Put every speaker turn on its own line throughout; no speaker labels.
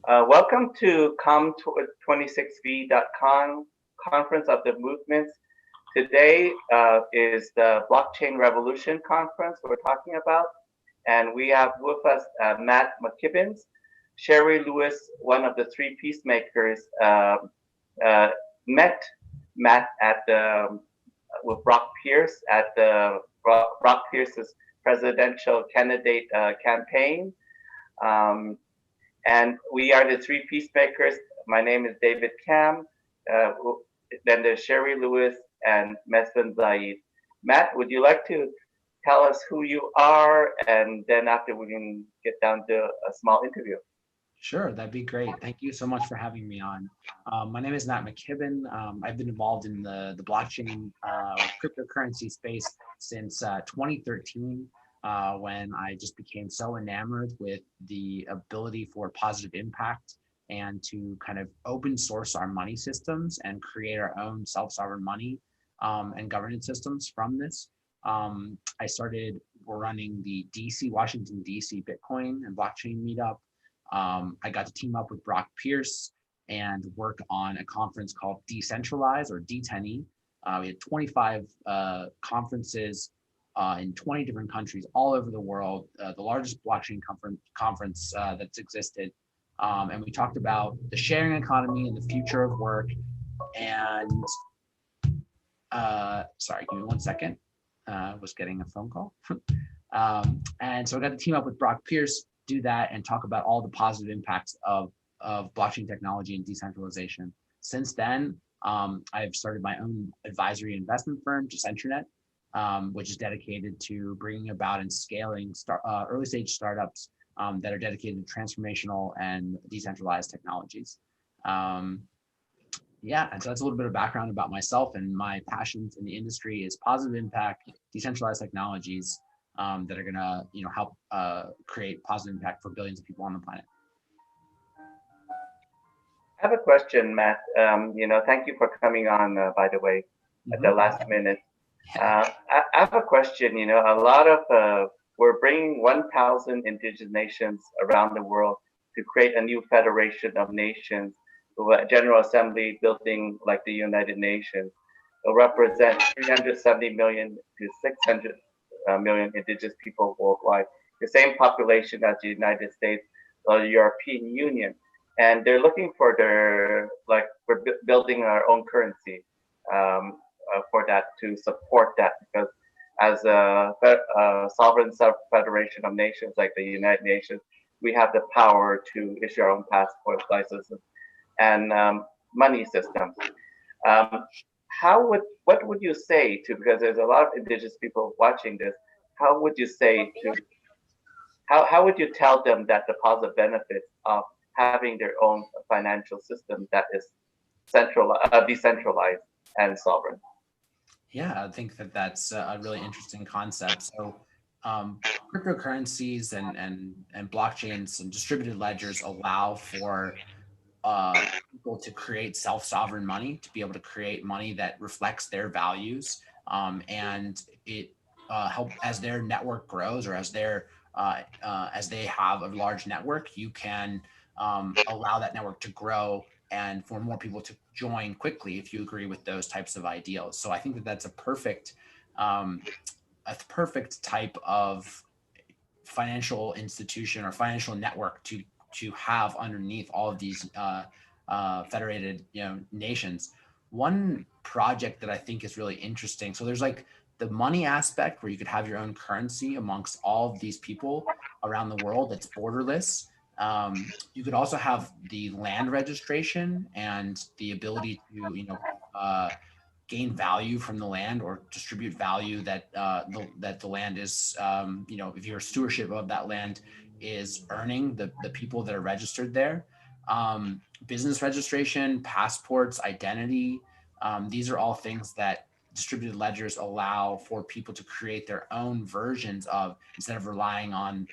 Welcome to com26v.com Conference of the Movements. Today is the Blockchain Revolution Conference we're talking about, and we have with us Matt McKibbins, Sherry Lewis, one of the three peacemakers, uh, met Matt at the with Brock Pierce at the Brock Pierce's presidential candidate campaign. Um, and we are the three peacemakers. My name is David Cam. Uh, then there's Sherry Lewis and Mesfin Zaid. Matt, would you like to tell us who you are, and then after we can get down to a small interview?
Sure, that'd be great. Thank you so much for having me on. My name is Matt McKibbin. I've been involved in the blockchain cryptocurrency space since 2013, when I just became so enamored with the ability for positive impact and to kind of open source our money systems and create our own self-sovereign money and governance systems from this. I started running the Washington, DC Bitcoin and blockchain meetup. I got to team up with Brock Pierce and work on a conference called Decentralize or D10E. We had 25 conferences in 20 different countries all over the world, the largest blockchain conference that's existed. And we talked about the sharing economy and the future of work. And sorry, give me 1 second. Was getting a phone call. And so I got to team up with Brock Pierce, do that, and talk about all the positive impacts of blockchain technology and decentralization. Since then, I've started my own advisory investment firm, Decentranet, which is dedicated to bringing about and scaling early stage startups that are dedicated to transformational and decentralized technologies. Yeah, and so that's a little bit of background about myself, and my passions in the industry is positive impact, decentralized technologies that are gonna, help create positive impact for billions of people on the planet.
I have a question, Matt. Thank you for coming on, by the way, at the last minute. I have a question. A lot of we're bringing 1,000 indigenous nations around the world to create a new federation of nations, with a General Assembly building like the United Nations. Will represent 370 million to 600 million indigenous people worldwide, the same population as the United States or the European Union. And they're looking for we're building our own currency for that, to support that, because as a sovereign federation of nations like the United Nations, we have the power to issue our own passport licenses and money systems. Um, what would you say to, because there's a lot of indigenous people watching this, how would you say to how would you tell them that the positive benefits of having their own financial system that is decentralized and sovereign?
Yeah, I think that that's a really interesting concept. So, cryptocurrencies and blockchains and distributed ledgers allow for people to create self-sovereign money, to be able to create money that reflects their values, and it help as their network grows, or as they have a large network, you can allow that network to grow and for more people to join quickly if you agree with those types of ideals. So I think that that's um, a perfect type of financial institution or financial network to have underneath all of these federated nations. One project that I think is really interesting. So there's like the money aspect where you could have your own currency amongst all of these people around the world that's borderless. You could also have the land registration and the ability to gain value from the land or distribute value that that the land is, if your stewardship of that land is earning the people that are registered there. Business registration, passports, identity, these are all things that distributed ledgers allow for people to create their own versions of, instead of relying on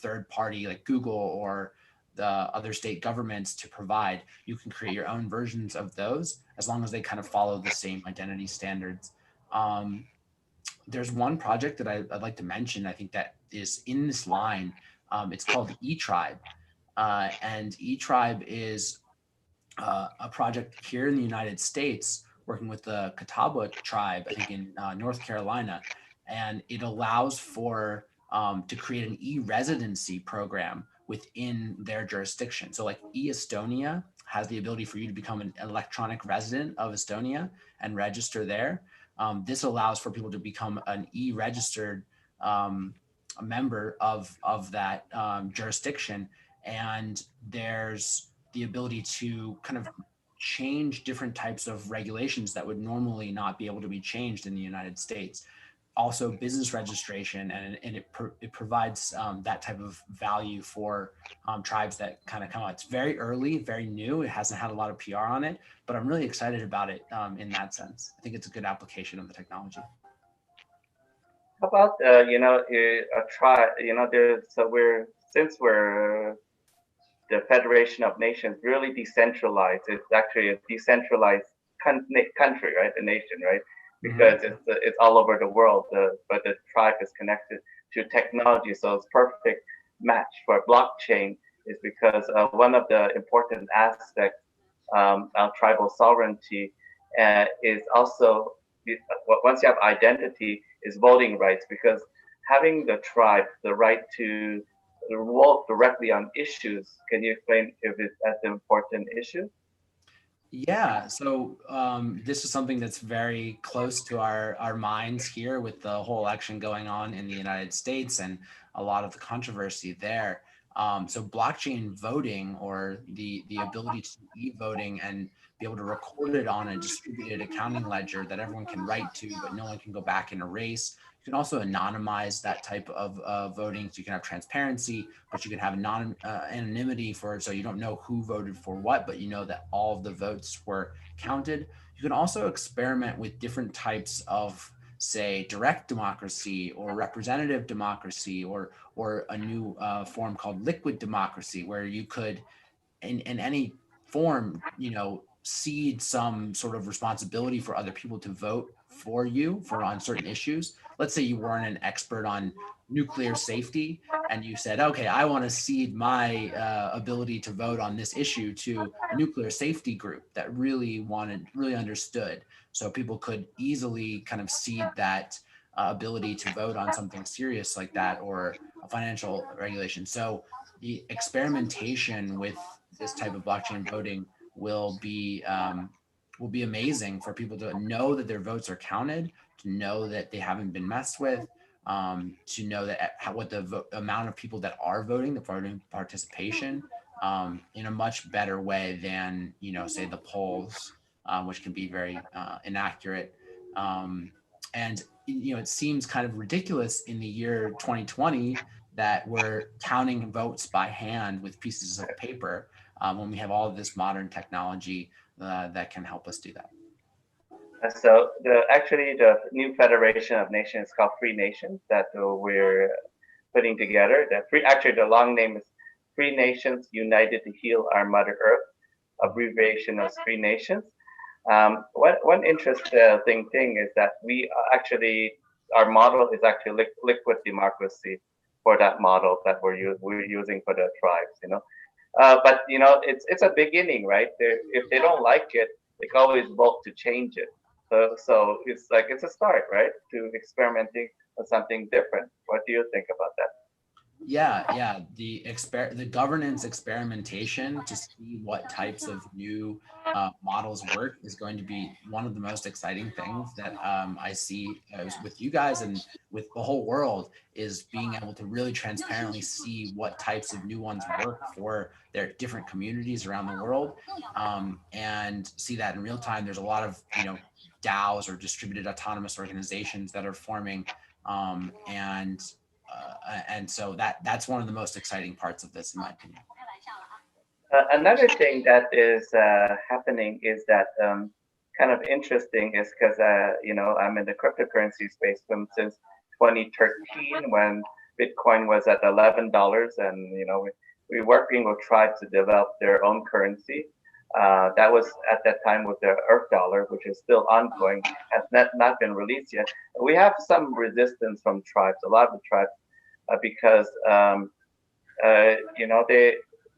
third party like Google or the other state governments to provide. You can create your own versions of those as long as they kind of follow the same identity standards. Um, there's one project that I'd like to mention, I think that is in this line. It's called the eTribe. And eTribe is a project here in the United States working with the Catawba tribe, I think in North Carolina, and it allows for to create an e-residency program within their jurisdiction. So like eEstonia has the ability for you to become an electronic resident of Estonia and register there. This allows for people to become an e-registered a member of that jurisdiction, and there's the ability to kind of change different types of regulations that would normally not be able to be changed in the United States. Also, business registration, and it provides that type of value for tribes that kind of come out. It's very early, very new. It hasn't had a lot of PR on it, but I'm really excited about it in that sense. I think it's a good application of the technology.
How about a try? So since we're the Federation of Nations, really decentralized. It's actually a decentralized country, right? The nation, right? Because it's all over the world, but the tribe is connected to technology, so it's perfect match for blockchain. Is because one of the important aspects of tribal sovereignty is also once you have identity is voting rights, because having the tribe the right to vote directly on issues. Can you explain if that's an important issue?
Yeah, so this is something that's very close to our minds here with the whole election going on in the United States and a lot of the controversy there. So blockchain voting, or the ability to do e-voting and be able to record it on a distributed accounting ledger that everyone can write to, but no one can go back and erase. You can also anonymize that type of voting, so you can have transparency, but you can have anonymity for, so you don't know who voted for what, but you know that all of the votes were counted. You can also experiment with different types of, say, direct democracy or representative democracy, or a new form called liquid democracy, where you could, in any form, cede some sort of responsibility for other people to vote for you on certain issues. Let's say you weren't an expert on nuclear safety, and you said, okay, I want to cede my ability to vote on this issue to a nuclear safety group that really understood. So people could easily kind of cede that ability to vote on something serious like that, or a financial regulation. So the experimentation with this type of blockchain voting will be amazing for people to know that their votes are counted, to know that they haven't been messed with, to know that what the amount of people that are voting, the voting participation, in a much better way than say the polls, which can be very inaccurate. And it seems kind of ridiculous in the year 2020 that we're counting votes by hand with pieces of paper, when we have all of this modern technology that can help us do that.
So actually the new Federation of Nations is called Free Nations that we're putting together. The long name is Free Nations United to Heal Our Mother Earth, abbreviation of Free Nations. One interesting thing is that our model is actually liquid democracy for that model that we're using for the tribes. But it's a beginning, right? If they don't like it, they can always vote to change it. So it's a start, right, to experimenting with something different. What do you think about that?
Yeah. The governance experimentation to see what types of new models work is going to be one of the most exciting things that I see with you guys and with the whole world, is being able to really transparently see what types of new ones work for their different communities around the world, and see that in real time. There's a lot of DAOs, or distributed autonomous organizations, that are forming, and so that's one of the most exciting parts of this, in my opinion.
Another thing that is happening is that kind of interesting is because I'm in the cryptocurrency space since 2013, when Bitcoin was at $11, and we're working with tribes to develop their own currency. That was at that time with the Earth Dollar, which is still ongoing, has not been released yet. We have some resistance from tribes, a lot of the tribes, because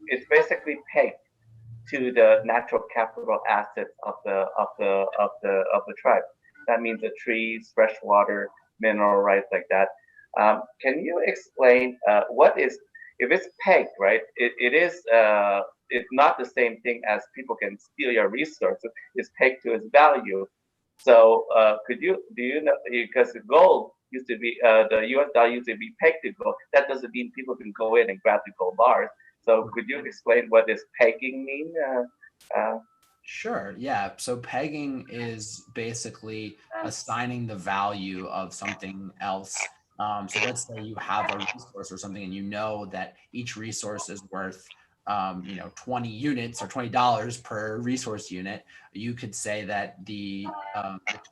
it's basically pegged to the natural capital assets of the tribe. That means the trees, fresh water, mineral rights like that. Can you explain what is if it's pegged, right? It is it's not the same thing as people can steal your resources. It's pegged to its value. So could you do you know because gold used to be the U.S. dollar used to be pegged to gold. That doesn't mean people can go in and grab the gold bars. So could you explain what does pegging mean?
Sure. Yeah. So pegging is basically assigning the value of something else. So let's say you have a resource or something, and you know that each resource is worth, 20 units or $20 per resource unit. You could say that the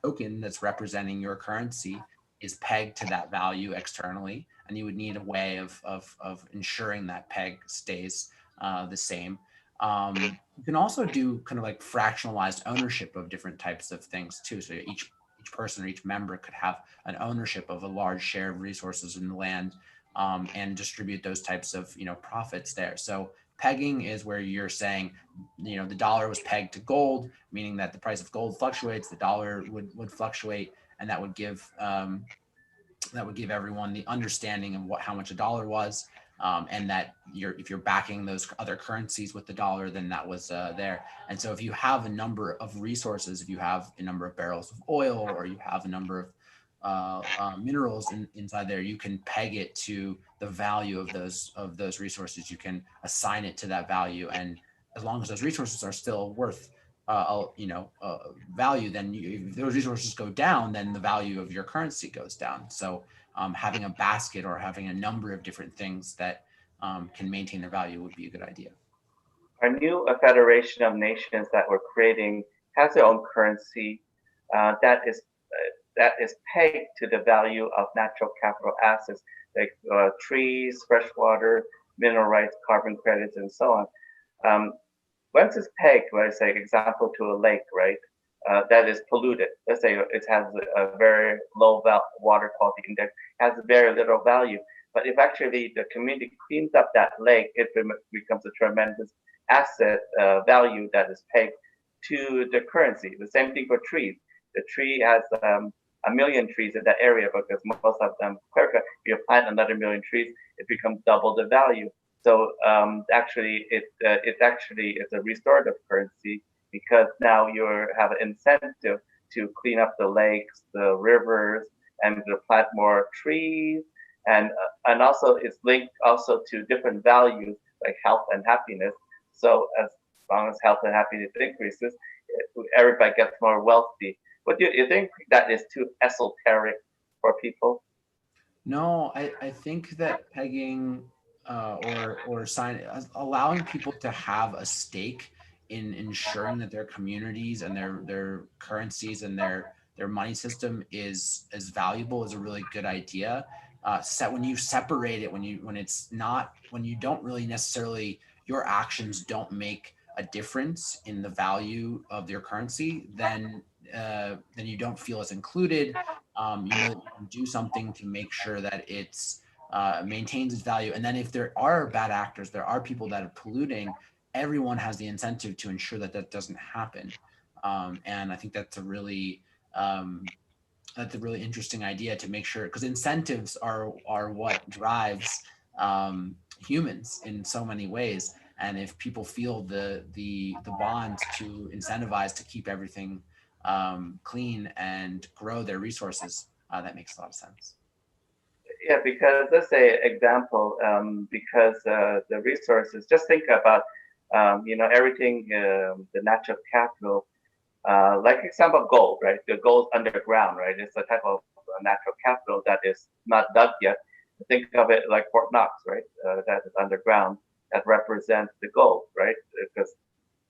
token that's representing your currency is pegged to that value externally, and you would need a way of ensuring that peg stays the same. You can also do kind of like fractionalized ownership of different types of things too. So each person or each member could have an ownership of a large share of resources in the land, and distribute those types of profits there. So pegging is where you're saying, the dollar was pegged to gold, meaning that the price of gold fluctuates, the dollar would fluctuate, and that would give everyone the understanding of how much a dollar was, and that if you're backing those other currencies with the dollar, then that was there. And so if you have a number of resources, if you have a number of barrels of oil, or you have a number of minerals inside there, you can peg it to the value of those resources. You can assign it to that value, and as long as those resources are still worth value, then if those resources go down, then the value of your currency goes down. So having a basket or having a number of different things that can maintain their value would be a good idea.
Our new Federation of Nations that we're creating has their own currency that is pegged to the value of natural capital assets like trees, fresh water, mineral rights, carbon credits, and so on. Once it's pegged, let's say, example, to a lake, right, that is polluted. Let's say it has a very low water quality index, has very little value. But if actually the community cleans up that lake, it becomes a tremendous asset value that is pegged to the currency. The same thing for trees. The tree has a million trees in that area because most of them clear cut. If you plant another million trees, it becomes double the value. So actually, it's a restorative currency because now you have an incentive to clean up the lakes, the rivers, and to plant more trees. And also it's linked also to different values like health and happiness. So as long as health and happiness increases, everybody gets more wealthy. But do you think that is too esoteric for people?
No, I think that pegging allowing people to have a stake in ensuring that their communities and their currencies and their money system is as valuable is a really good idea. When you separate it, when you don't really necessarily, your actions don't make a difference in the value of your currency, then you don't feel as included. You know that you can do something to make sure that it's maintains its value. And then if there are bad actors, there are people that are polluting, everyone has the incentive to ensure that that doesn't happen. And I think that's a really interesting idea to make sure, because incentives are what drives humans in so many ways. And if people feel the bond to incentivize to keep everything clean and grow their resources, that makes a lot of sense.
Yeah, because let's say example, because the resources. Just think about everything, the natural capital. Like example, gold, right? The gold underground, right? It's a type of natural capital that is not dug yet. Think of it like Fort Knox, right? That is underground. That represents the gold, right? Because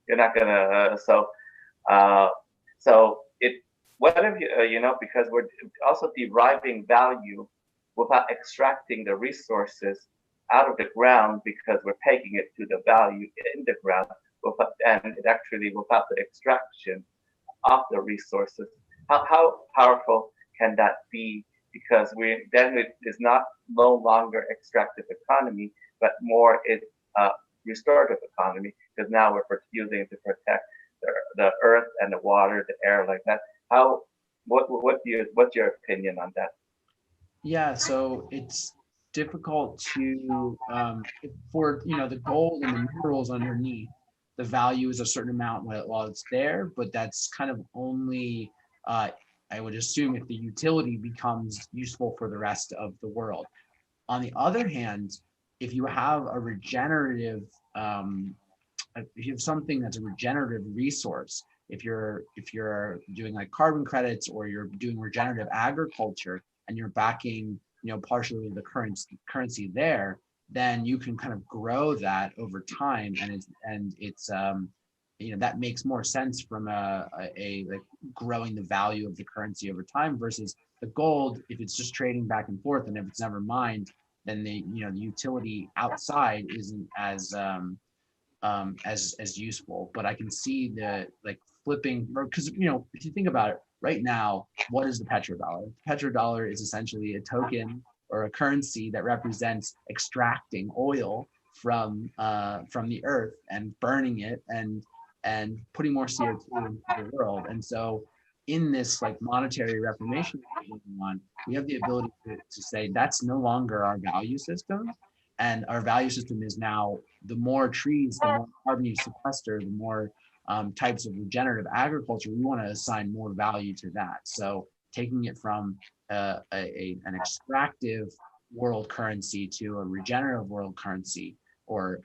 you're not gonna. Uh, so it. What if because we're also deriving value without extracting the resources out of the ground because we're pegging it to the value in the ground, and it actually without the extraction of the resources. How powerful can that be? Because it is no longer extractive economy, but more it's restorative economy, because now we're using it to protect the earth and the water, the air, like that. How, what's your opinion on that?
Yeah, so it's difficult to for the gold and the minerals underneath. The value is a certain amount while it's there, but that's kind of only I would assume if the utility becomes useful for the rest of the world. On the other hand, if you have a regenerative if you have something that's a regenerative resource, if you're doing like carbon credits or you're doing regenerative agriculture and you're backing partially the currency there, then you can kind of grow that over time, and it's that makes more sense from a like growing the value of the currency over time versus the gold. If it's just trading back and forth and if it's never mined, then the utility outside isn't as useful. But I can see the like flipping, because if you think about it right now, what is the petrodollar? The petrodollar is essentially a token or a currency that represents extracting oil from the earth and burning it and putting more CO2 into the world. And so in this like monetary reformation going on, we have the ability to say that's no longer our value system. And our value system is now the more trees, the more carbon you sequester, the more types of regenerative agriculture, we want to assign more value to that. So taking it from an extractive world currency to a regenerative world currency, or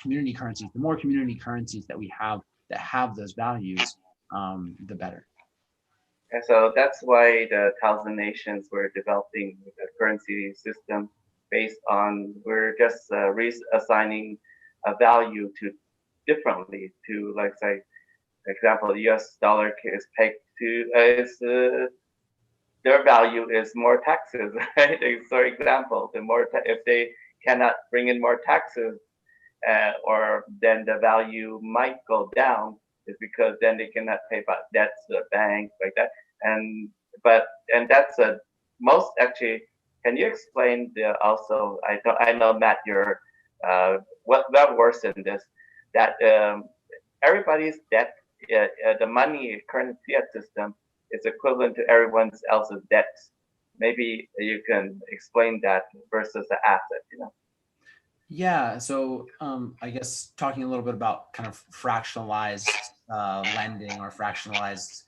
community currencies. The more community currencies that we have that have those values, the better.
And so that's why the Thousand Nations were developing the currency system based on, we're just reassigning a value to differently to, like, say, for example, the US dollar is pegged to, their value is more taxes, right? For example, if they cannot bring in more taxes, or then the value might go down, is because then they cannot pay back debts to the bank, like that. And that's a most actually. Can you explain also? I know, Matt, you're well versed in this. That everybody's debt, the money current fiat system is equivalent to everyone else's debts. Maybe you can explain that versus the asset.
Yeah, so I guess talking a little bit about kind of fractionalized lending or fractionalized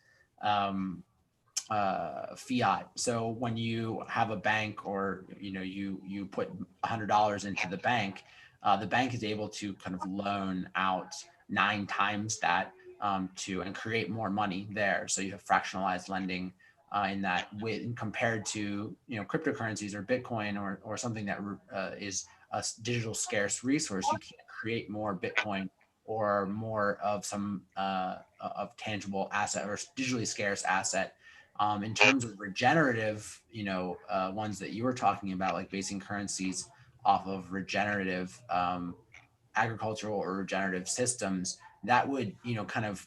fiat. So when you have a bank, or you put $100 into the bank is able to kind of loan out 9 times that and create more money there. So you have fractionalized lending in that with compared to cryptocurrencies or Bitcoin or something that is a digital scarce resource. You can't create more Bitcoin or more of some of tangible asset or digitally scarce asset. In terms of regenerative, ones that you were talking about, like basing currencies off of regenerative agricultural or regenerative systems, that would, kind of,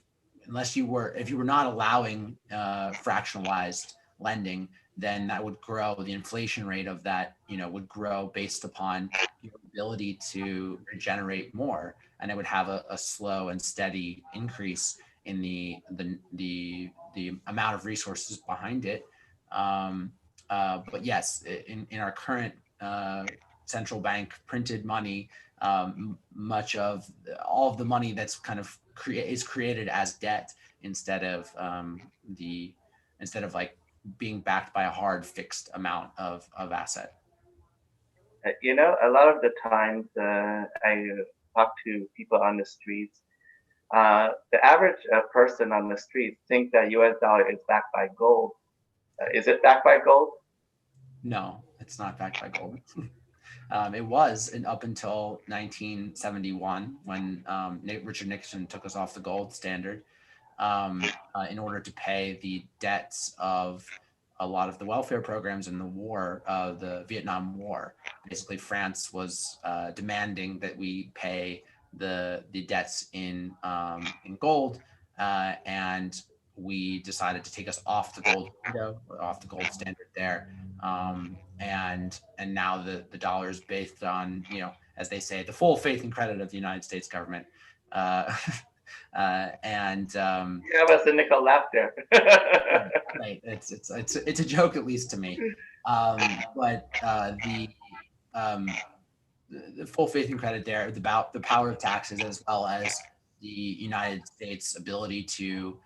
if you were not allowing fractionalized lending, then that would grow. The inflation rate of that, would grow based upon your ability to regenerate more, and it would have a slow and steady increase in the amount of resources behind it. But yes, in our current central bank printed money, much of all of the money that's kind of is created as debt instead of like being backed by a hard fixed amount of asset.
A lot of the times I talk to people on the streets. The average person on the street thinks that US dollar is backed by gold. Is it backed by gold?
No, it's not backed by gold. It was up until 1971 when Richard Nixon took us off the gold standard in order to pay the debts of a lot of the welfare programs in the war, the Vietnam War. Basically, France was demanding that we pay the debts in gold, and we decided to take us off the gold window, off the gold standard there. And now the dollar is based on as they say, the full faith and credit of the United States government. Uh, and
You have a cynical laughter.
right, it's a joke, at least to me. But um, the full faith and credit there about the power of taxes, as well as the United States ability to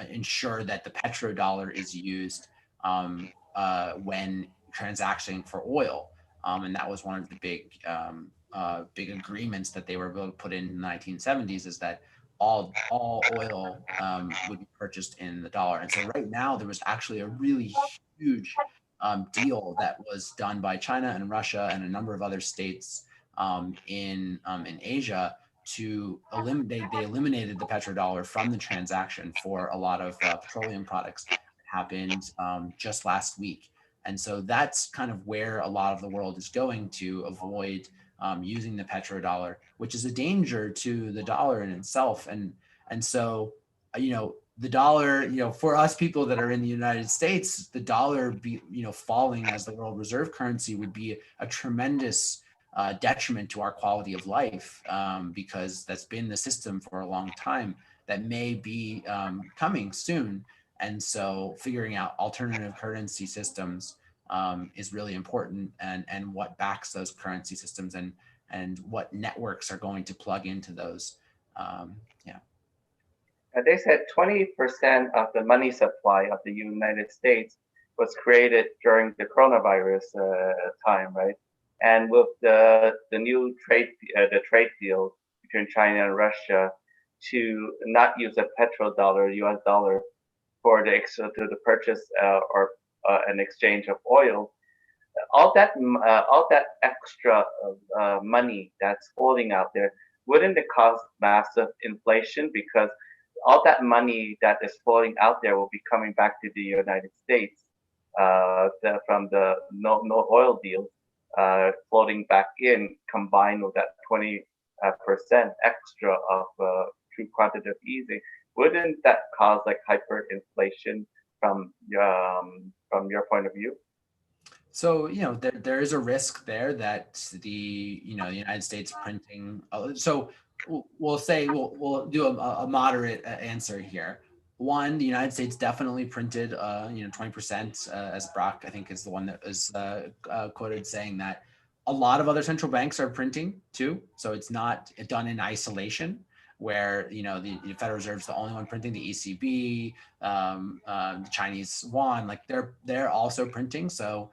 ensure that the petrodollar is used when transacting for oil. And that was one of the big agreements that they were able to put in the 1970s, is that all oil would be purchased in the dollar. And so right now there was actually a really huge deal that was done by China and Russia and a number of other states in Asia to eliminate. They eliminated the petrodollar from the transaction for a lot of petroleum products. It happened just last week, and so that's kind of where a lot of the world is going to avoid using the petrodollar, which is a danger to the dollar in itself. And so the dollar, for us people that are in the United States, the dollar falling as the world reserve currency would be a tremendous detriment to our quality of life, because that's been the system for a long time. That may be coming soon. And so figuring out alternative currency systems is really important, and what backs those currency systems, and what networks are going to plug into those. Yeah.
They said 20% of the money supply of the United States was created during the coronavirus time, right? And with the new trade deal between China and Russia to not use a petrodollar, U.S. dollar, for the purchase or an exchange of oil, all that extra money that's floating out there, wouldn't it cause massive inflation? Because all that money that is floating out there will be coming back to the United States from the no oil deal, floating back in, combined with that 20% extra of true quantitative easing. Wouldn't that cause like hyperinflation from your point of view?
So, there is a risk there that the United States printing. So we'll say we'll do a moderate answer here. One, the United States definitely printed 20%, as Brock, I think, is the one that is quoted saying that. A lot of other central banks are printing too, so it's not done in isolation, where the Federal Reserve is the only one printing. The ECB, the Chinese yuan, like they're also printing. So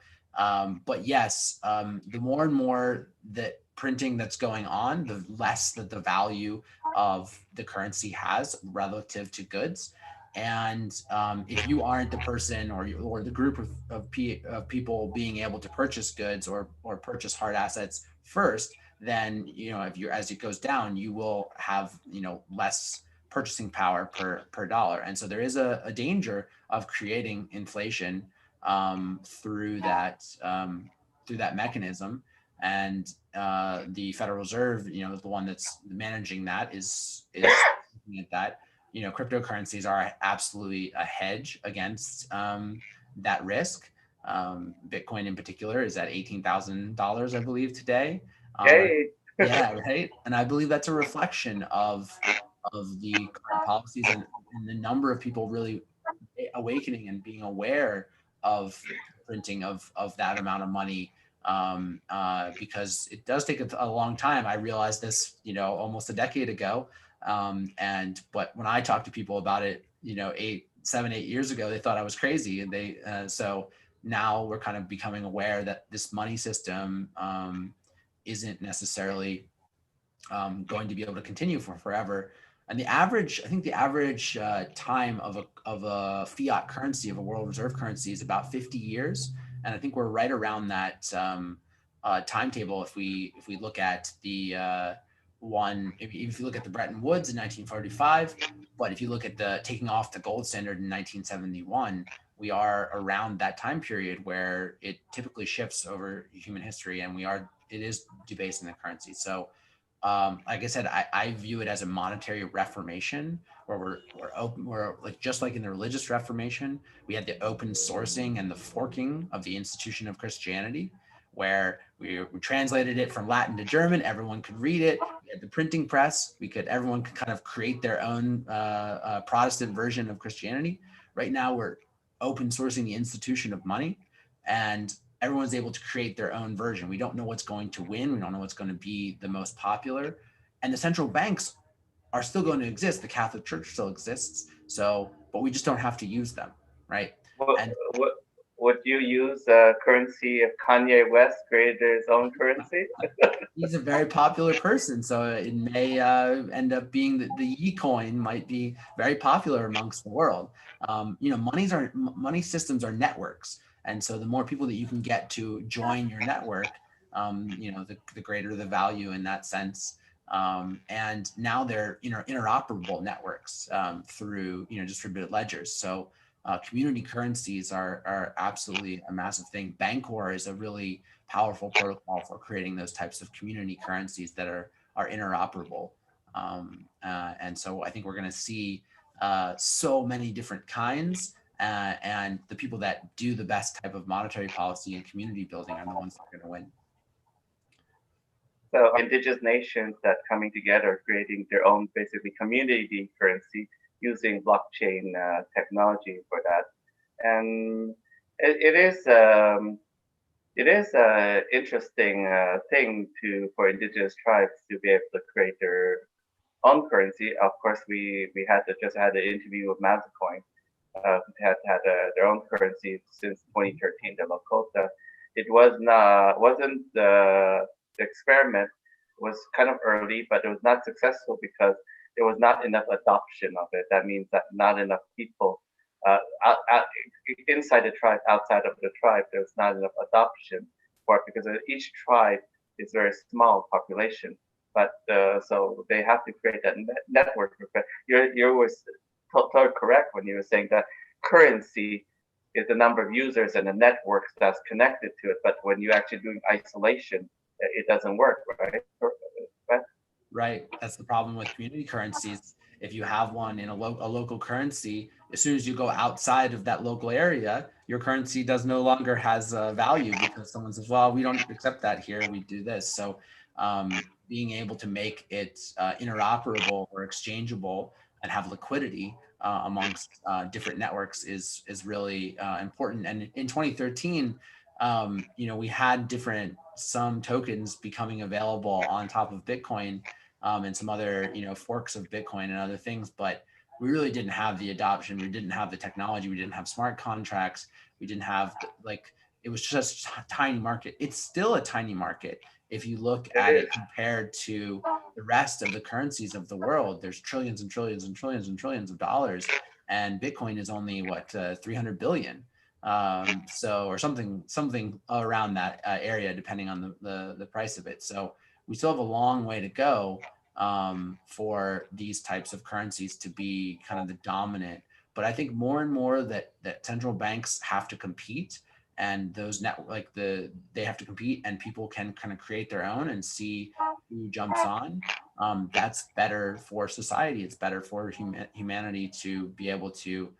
but yes, the more and more that printing that's going on, the less that the value of the currency has relative to goods. And if you aren't the person or the group of people being able to purchase goods or purchase hard assets first, then if you're, as it goes down, you will have less purchasing power per dollar. And so there is a danger of creating inflation through that mechanism. And the Federal Reserve, the one that's managing that, is looking at that. Cryptocurrencies are absolutely a hedge against that risk. Bitcoin in particular is at $18,000, I believe, today.
Hey.
Yeah, right. And I believe that's a reflection of the current policies, and the number of people really awakening and being aware of printing of that amount of money, because it does take a long time. I realized this, almost a decade ago. But when I talked to people about it, 7, 8 years ago, they thought I was crazy. And so now we're kind of becoming aware that this money system isn't necessarily going to be able to continue for forever. And I think the average time of a fiat currency, of a world reserve currency, is about 50 years. And I think we're right around that timetable if we look at the if you look at the Bretton Woods in 1945, but if you look at the taking off the gold standard in 1971, we are around that time period where it typically shifts over human history, and it is debasing the currency. So like I said, I view it as a monetary reformation, where we're like, just like in the religious reformation, we had the open sourcing and the forking of the institution of Christianity. where we translated it from Latin to German. Everyone could read it. We had the printing press. Everyone could kind of create their own Protestant version of Christianity. Right now, we're open sourcing the institution of money, and everyone's able to create their own version. We don't know what's going to win. We don't know what's going to be the most popular. And the central banks are still going to exist. The Catholic Church still exists. So, but we just don't have to use them, right?
What,
And
what, would you use currency if Kanye West created his own currency?
he's a very popular person, so it may end up being the Yi coin might be very popular amongst the world. Money systems are networks, and so the more people that you can get to join your network, the greater the value in that sense. And now they're interoperable networks through distributed ledgers. So community currencies are absolutely a massive thing. Bancor is a really powerful protocol for creating those types of community currencies that are interoperable. And so I think we're going to see so many different kinds, and the people that do the best type of monetary policy and community building are the ones that are going to win.
So indigenous nations that coming together, creating their own basically community currency using blockchain technology for that. And it is an interesting thing for indigenous tribes to be able to create their own currency. Of course, we just had an interview with Mazacoin, had their own currency since 2013, the Lakota. It wasn't the experiment was kind of early, but it was not successful because there was not enough adoption of it. That means that not enough people inside the tribe, outside of the tribe, there's not enough adoption for it because each tribe is very small population. But so they have to create that network effect. You always totally correct when you were saying that currency is the number of users and the networks that's connected to it. But when you're actually doing isolation, it doesn't work, right?
Right. That's the problem with community currencies. If you have one in a local currency, as soon as you go outside of that local area, your currency no longer has value because someone says, well, we don't accept that here. We do this. So being able to make it interoperable or exchangeable and have liquidity amongst different networks is really important. And in 2013, we had some tokens becoming available on top of Bitcoin and some other, forks of Bitcoin and other things, but we really didn't have the adoption. We didn't have the technology. We didn't have smart contracts. We didn't have it was just a tiny market. It's still a tiny market. If you look at it compared to the rest of the currencies of the world, there's trillions and trillions and trillions and trillions of dollars, and Bitcoin is only 300 billion. So, or something around that area, depending on the price of it. So we still have a long way to go for these types of currencies to be kind of the dominant. But I think more and more that central banks have to compete, and those they have to compete, and people can kind of create their own and see who jumps on. That's better for society. It's better for humanity to be able to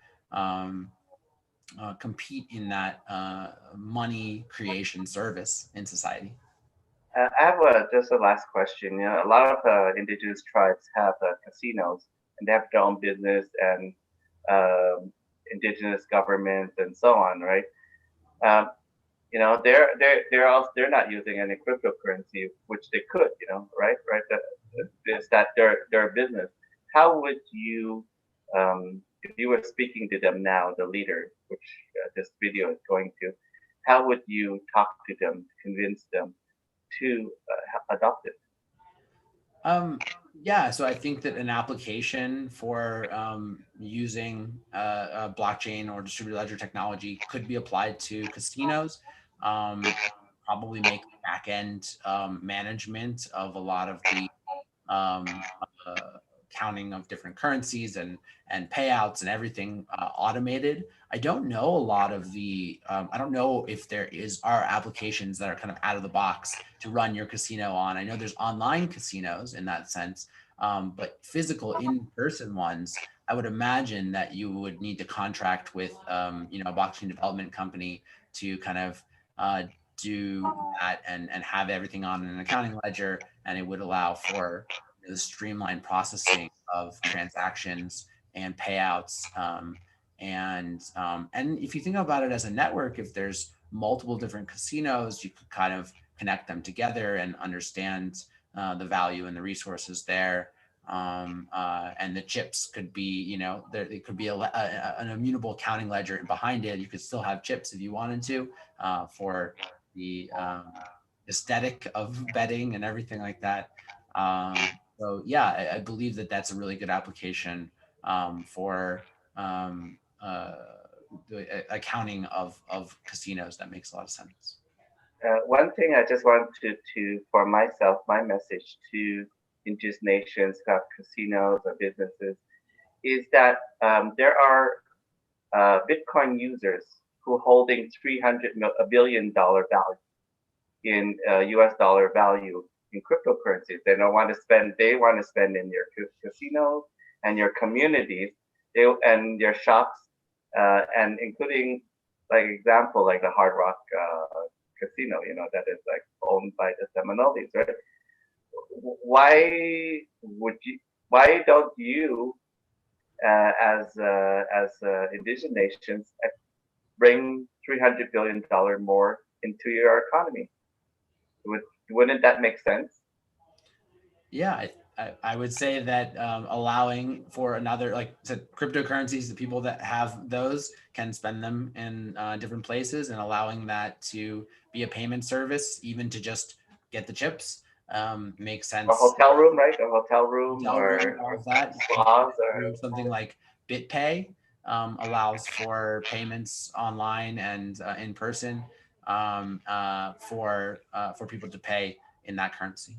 compete in that money creation service in society.
I have just a last question. A lot of indigenous tribes have casinos, and they have their own business and indigenous governments and so on, right? They're not using any cryptocurrency, which they could, right? Is that their business? How would you, if you were speaking to them now, the leader, which this video is going to, how would you talk to them, convince them to adopt it?
Yeah, so I think that an application for using blockchain or distributed ledger technology could be applied to casinos. Probably make back end management of a lot of the counting of different currencies and payouts and everything automated. I don't know a lot of I don't know if there are applications that are kind of out of the box to run your casino on. I know there's online casinos in that sense, but physical in-person ones, I would imagine that you would need to contract with, a blockchain development company to kind of do that and have everything on an accounting ledger, and it would allow for the streamlined processing of transactions and payouts. And if you think about it as a network, if there's multiple different casinos, you could kind of connect them together and understand the value and the resources there. And the chips could be, there it could be an immutable accounting ledger behind it. You could still have chips if you wanted to, for the aesthetic of betting and everything like that. So yeah, I believe that that's a really good application for the accounting of casinos. That makes a lot of sense.
One thing I just want for myself, my message to indigenous nations, casinos or businesses, is that there are Bitcoin users who holding $300 billion value in US dollar value in cryptocurrencies. They don't want to spend, they want to spend in your casinos and your communities and your shops, and including like example, like the Hard Rock casino, that is like owned by the Seminoles, right? Why would you, why don't you as indigenous nations bring $300 billion more into your economy? Wouldn't that make sense?
Yeah, I would say that allowing for another, like said, cryptocurrencies, the people that have those can spend them in different places, and allowing that to be a payment service, even to just get the chips, makes
A
sense.
hotel room, right? A hotel room
Hotel room,
or
all of that.
spas or
Something like BitPay allows for payments online and in person, for people to pay in that currency.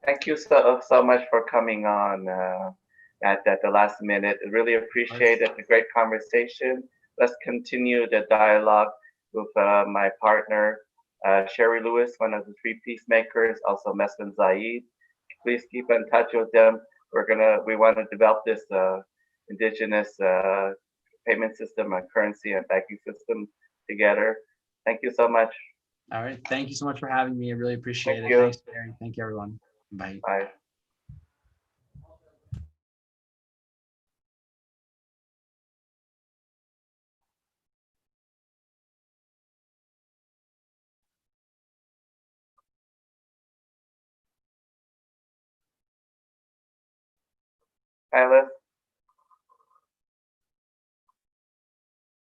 thank you so much for coming on at the last minute. Really appreciate it. A great conversation. Let's continue the dialogue with my partner, Sherry Lewis, one of the three peacemakers, also Mesfin Zaid. Please keep in touch with them. We want to develop this indigenous payment system and currency and banking system together. Thank you so much.
All right. Thank you so much for having me. I really appreciate
Thank
it.
you.
Thanks, Gary. Thank you, everyone. Bye.
Bye. Bye, Liz.